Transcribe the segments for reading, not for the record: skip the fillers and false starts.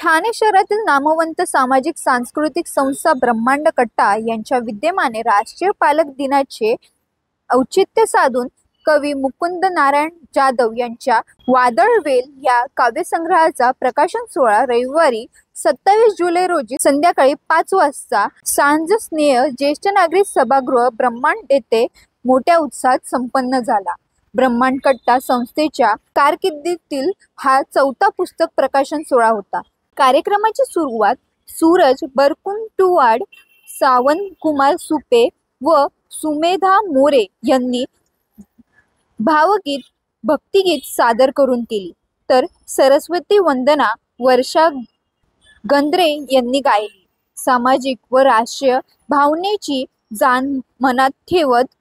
ठाणे शहरातील नामवंत सामाजिक सांस्कृतिक संस्था ब्रह्मांड कट्टा यांच्या विद्यमाने राष्ट्रीय पालक दिनाचे औचित्य साधून कवी मुकुंद नारायण जाधव यांच्या वादळवेल या काव्यसंग्रहाचा प्रकाशन सोहळा रविवारी 27 जुलै रोजी संध्याकाळी 5 वाजता सांज स्नेह ज्येष्ठ नागरिक सभागृह ब्रह्मांड येथे मोठ्या उत्साहात संपन्न झाला। ब्रह्मांड कट्टा संस्थेच्या कारकिर्दीतील हा चौथा पुस्तक प्रकाशन सोहळा होता। कार्यक्रमाची सुरुवात सूरज बरकुंटुवाड, सावंत कुमार सुपे व सुमेधा मोरे यांनी भावगीत भक्तिगीत सादर करून केली, तर सरस्वती वंदना वर्षा गंद्रे यांनी गायली। सामाजिक व राष्ट्रीय भावनेची जाण मनात ठेवत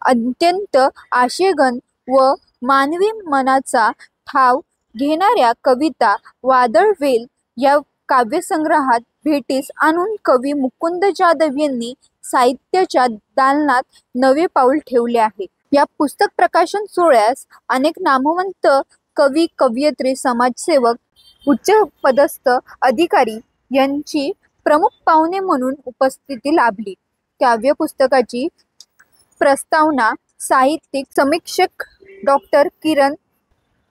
अत्यंत आशयघन व मानवी मनाचा ठाव घेणाऱ्या कविता वादळवेल या काव्यसंग्रहात भेटीस आणून कवी मुकुंद जाधव यांनी साहित्याच्या दालनात नवे पाऊल ठेवले आहे। या पुस्तक प्रकाशन सोहळ्यास अनेक नामवंत कवी, कवयित्री, समाजसेवक, उच्च पदस्थ अधिकारी यांची प्रमुख पाहुणे म्हणून उपस्थिती लाभली। काव्य पुस्तकाची प्रस्तावना साहित्यिक समीक्षक डॉक्टर किरण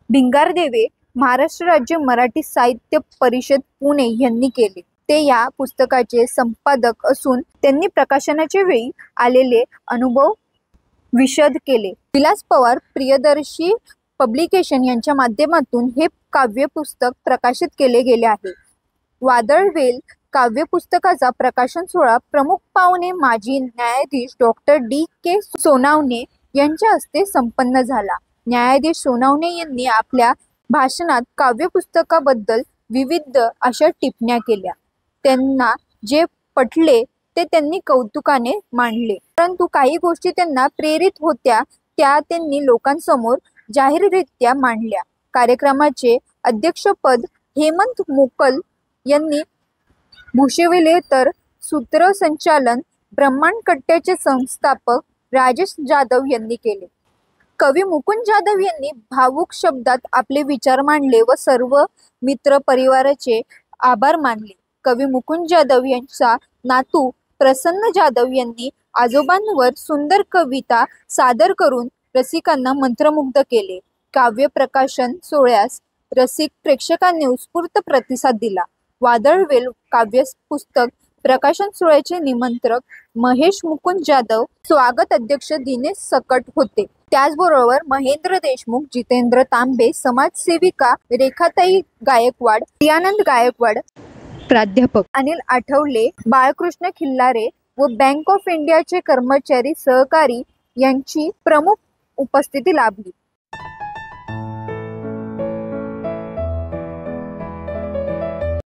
भिंगारदेवे, महाराष्ट्र राज्य मराठी साहित्य परिषद पुणे यांनी केले। ते या पुस्तकाचे संपादक असून त्यांनी प्रकाशनाच्या वेळी आलेले अनुभव विशद केले। विलास पवार प्रियदर्शी पब्लिकेशन यांच्या माध्यमातून हे काव्य पुस्तक प्रकाशित केले गेले आहे। वादळवेल काव्य पुस्तकाचा प्रकाशन सोहळा प्रमुख पाहुणे माजी न्यायाधीश डॉक्टर D.K. सोनावणे यांच्या हस्ते संपन्न झाला। न्यायाधीश सोनावणे यांनी आपल्या भाषणात काव्य पुस्तकाबद्दल विविध अशा टिप्पण्या केल्या। त्यांना जे पटले ते त्यांनी कौतुकाने मांडले, परंतु काही गोष्टी त्यांना प्रेरित होत्या त्या त्यांनी लोकांसमोर जाहीररित्या मांडल्या। कार्यक्रमाचे अध्यक्षपद हेमंत मोकल यांनी भूषविले, तर सूत्रसंचालन ब्रह्मांड कट्ट्याचे संस्थापक राजेश जाधव यांनी केले। कवी मुकुंद जाधव यांनी भावुक शब्दात आपले विचार मांडले व सर्व मित्र परिवाराचे आभार मानले। कवी मुकुंद जाधव यांचा नातू प्रसन्न जाधव यांनी आजोबांवर सुंदर कविता सादर करून रसिकांना मंत्रमुग्ध केले। काव्य प्रकाशन सोहळ्यास रसिक प्रेक्षकांनी उत्स्फूर्त प्रतिसाद दिला। वादळवेल काव्य पुस्तक प्रकाशन सोहळ्याचे निमंत्रक महेश मुकुंद जाधव, स्वागत अध्यक्ष दिनेश सकट होते। त्याचबरोबर महेंद्र देशमुख, जितेंद्र तांबे, समाजसेविका रेखाताई गायकवाड, प्रियानंद गायकवाड, प्राध्यापक अनिल आठवले, बाळकृष्ण खिल्लारे व बँक ऑफ इंडियाचे कर्मचारी सहकारी यांची प्रमुख उपस्थिती लाभली।